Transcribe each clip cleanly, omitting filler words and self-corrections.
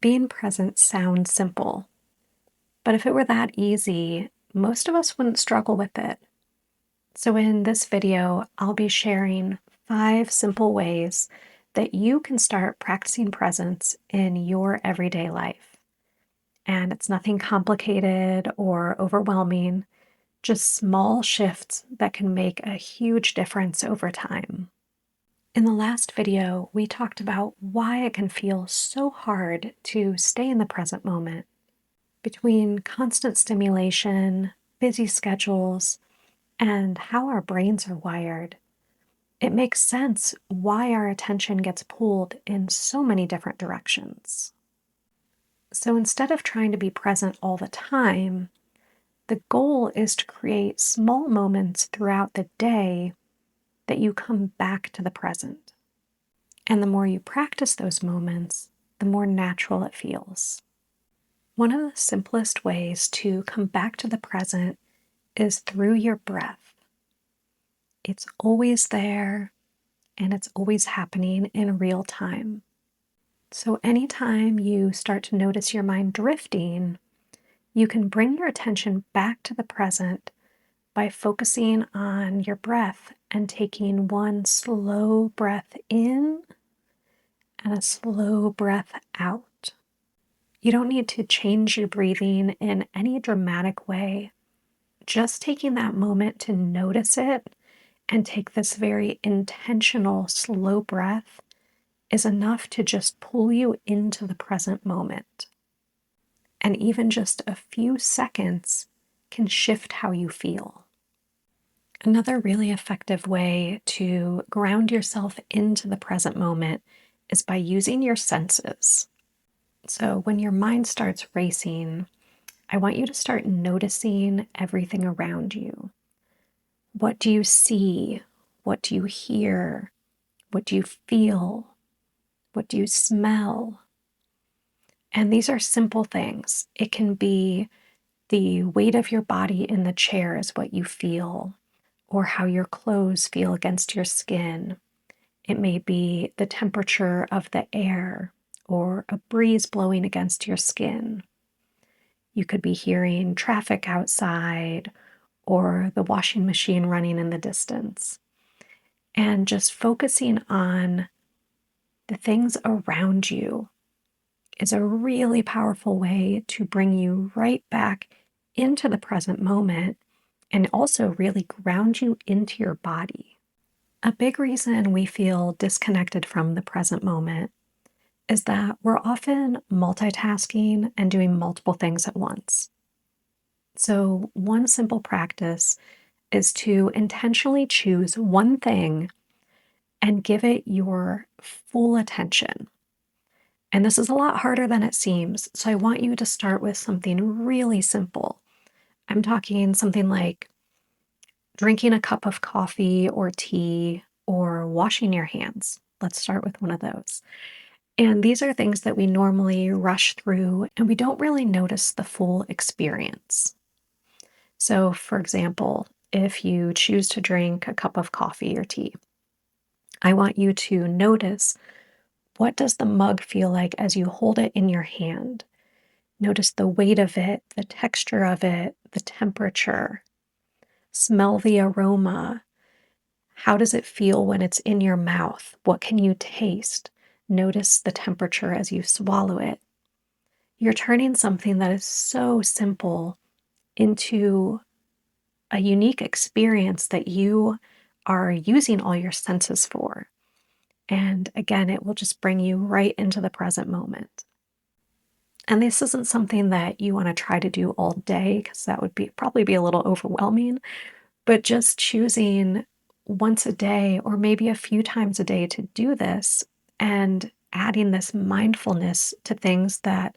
Being present sounds simple, but if it were that easy, most of us wouldn't struggle with it. So, in this video, I'll be sharing 5 simple ways that you can start practicing presence in your everyday life. And it's nothing complicated or overwhelming, just small shifts that can make a huge difference over time. In the last video, we talked about why it can feel so hard to stay in the present moment. Between constant stimulation, busy schedules, and how our brains are wired, it makes sense why our attention gets pulled in so many different directions. So instead of trying to be present all the time, the goal is to create small moments throughout the day that you come back to the present. And the more you practice those moments, the more natural it feels. One of the simplest ways to come back to the present is through your breath. It's always there and it's always happening in real time. So, anytime you start to notice your mind drifting, you can bring your attention back to the present by focusing on your breath and taking one slow breath in and a slow breath out. You don't need to change your breathing in any dramatic way. Just taking that moment to notice it and take this very intentional, slow breath is enough to just pull you into the present moment. And even just a few seconds can shift how you feel. Another really effective way to ground yourself into the present moment is by using your senses. So when your mind starts racing, I want you to start noticing everything around you. What do you see? What do you hear? What do you feel? What do you smell? And these are simple things. It can be the weight of your body in the chair is what you feel, or how your clothes feel against your skin. It may be the temperature of the air or a breeze blowing against your skin. You could be hearing traffic outside or the washing machine running in the distance. And just focusing on the things around you is a really powerful way to bring you right back into the present moment and also really ground you into your body. A big reason we feel disconnected from the present moment is that we're often multitasking and doing multiple things at once. So, one simple practice is to intentionally choose one thing and give it your full attention. And this is a lot harder than it seems. So I want you to start with something really simple. I'm talking something like drinking a cup of coffee or tea or washing your hands. Let's start with one of those. And these are things that we normally rush through and we don't really notice the full experience. So, for example, if you choose to drink a cup of coffee or tea, I want you to notice, what does the mug feel like as you hold it in your hand? Notice the weight of it, the texture of it, the temperature. Smell the aroma. How does it feel when it's in your mouth? What can you taste? Notice the temperature as you swallow it. You're turning something that is so simple into a unique experience that you are using all your senses for. And again, it will just bring you right into the present moment. And this isn't something that you want to try to do all day because that would probably be a little overwhelming, but just choosing once a day or maybe a few times a day to do this and adding this mindfulness to things that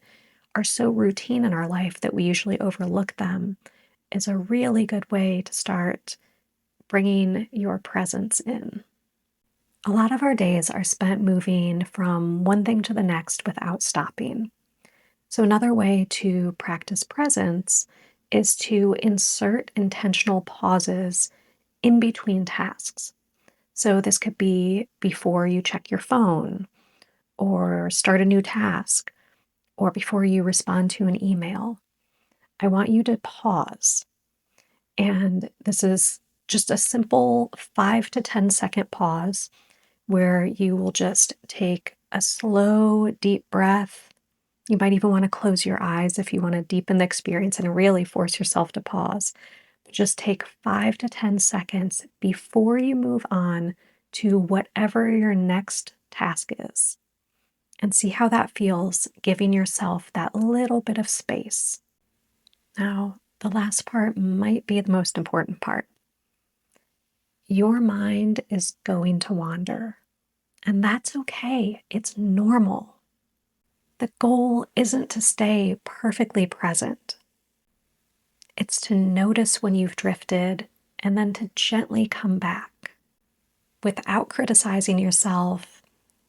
are so routine in our life that we usually overlook them is a really good way to start bringing your presence in. A lot of our days are spent moving from one thing to the next without stopping. So, another way to practice presence is to insert intentional pauses in between tasks. So, this could be before you check your phone or start a new task, or before you respond to an email, I want you to pause. And this is just a simple 5 to 10 second pause where you will just take a slow, deep breath. You might even want to close your eyes if you want to deepen the experience and really force yourself to pause. But just take 5 to 10 seconds before you move on to whatever your next task is and see how that feels, giving yourself that little bit of space. Now, the last part might be the most important part. Your mind is going to wander, and that's okay. It's normal. The goal isn't to stay perfectly present. It's to notice when you've drifted and then to gently come back without criticizing yourself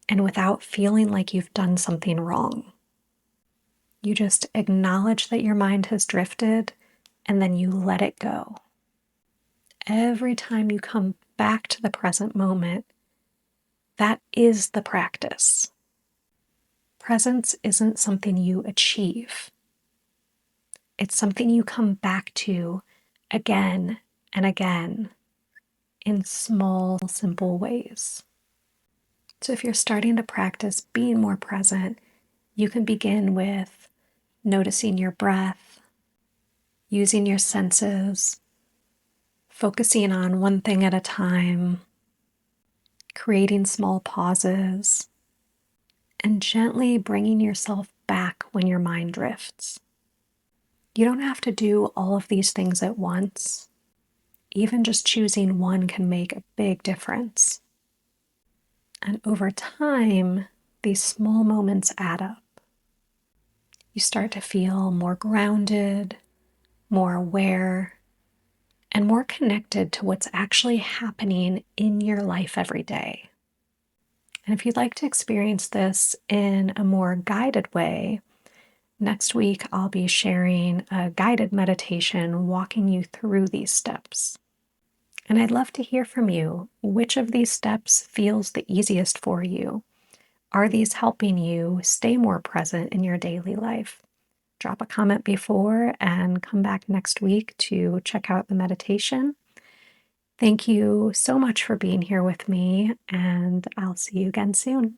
and without feeling like you've done something wrong. You just acknowledge that your mind has drifted and then you let it go. Every time you come back to the present moment, that is the practice. Presence isn't something you achieve. It's something you come back to again and again in small, simple ways. So if you're starting to practice being more present, you can begin with noticing your breath, using your senses, focusing on one thing at a time, creating small pauses, and gently bringing yourself back when your mind drifts. You don't have to do all of these things at once. Even just choosing one can make a big difference. And over time, these small moments add up. You start to feel more grounded, more aware, and more connected to what's actually happening in your life every day. And if you'd like to experience this in a more guided way, next week I'll be sharing a guided meditation walking you through these steps. And I'd love to hear from you. Which of these steps feels the easiest for you? Are these helping you stay more present in your daily life? Drop a comment before and come back next week to check out the meditation. Thank you so much for being here with me, and I'll see you again soon.